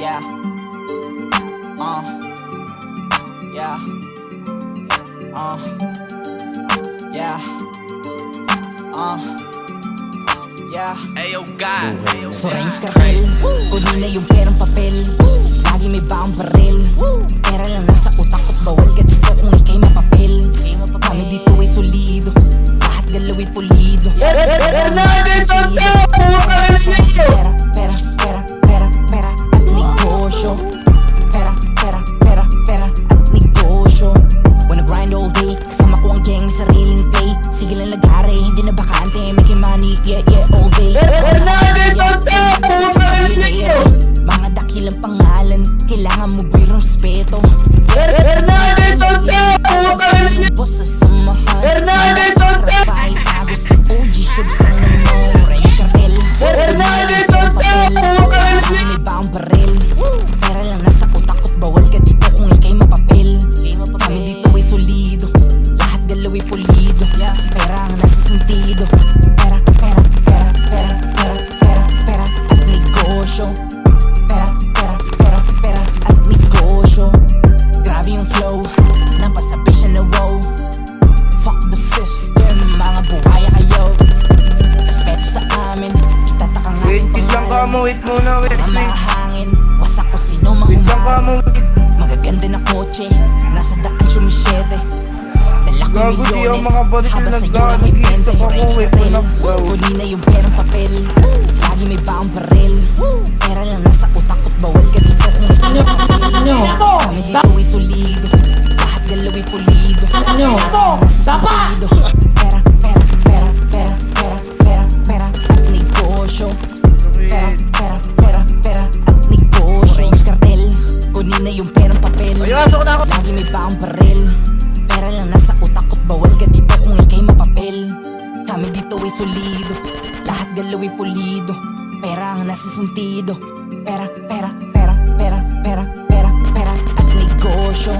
Yeah. Yeah. Yeah. Yeah. Ayo God. So Renz Cartel, kunin na yung perang papel. Lagi may baong baril. Pera lang nasa utak ko't bawal ka dito kung ikay mapapil. Kami dito ay solido, lahat galaw'y pulido. Hernandez Santo! Pera, pera, pera, pera, pera at negosyo. Pera, pera, pera, pera at negosyo. Wanna grind all day, kasama ko ang gang, may sariling play. Sige lang lagare, hindi na bakante, making money, yeah, yeah, all day. Hernandez Santo! Mga dakilang pangalan, kailangan mo birong respeto. Hernandez Santo! Boss sa samahan, Hernandez Santo! Rapay, tago sa OG, shows lang naman. Renz Cartel, Hernandez Santo! lagi may baong baril. Pera lang nasa utak ko't bawal ka dito kung ikay mapapil. Kami dito ay solido, lahat galaw'y pulido. Pera ang nasa sentido. Pera, pera, pera, pera, pera, pera, pera at negosyo. Pera, pera, pera, pera at negosyo. Grabe yung flow, napasabi siya na wow. Fuck the system, mga buhaya kayo. Respeto sa amin, itataka nga Wait, aming wait lang ka mo, wait muna, wait, mga wait. mahangin, wasak ko sino Wait lang ka mahumara. mo, wait. Magaganda na kotse, nasa daan sumisyete. Dala ko Gago, di ang milyones, mga balik habang na sa'yo nagdaan, lang ay nag-iisa benta pa yung mo, Renz wait, Cartel. wala, wow. Kunin na yung perang papel, lagi may baong baril. Pera lang nasa utak ko't bawal ka dito kung ikay mapapil. Kami dito ay solido, lahat galaw'y pulido. Pera lang nasa sentido. Pera, pera, pera, pera, pera, pera, pera at negosyo. Pera, pera, pera, pera at negosyo. So Renz Cartel, kunin na yung perang papel. Ayasok na ako. Lagi may baong baril. Pera lang nasa utak ko't bawal ka dito kung ikay mapapil. Kami dito ay solido, lahat galaw'y pulido. Pera ang nasa sentido. Pera, pera, pera, pera, pera, pera, pera at negosyo.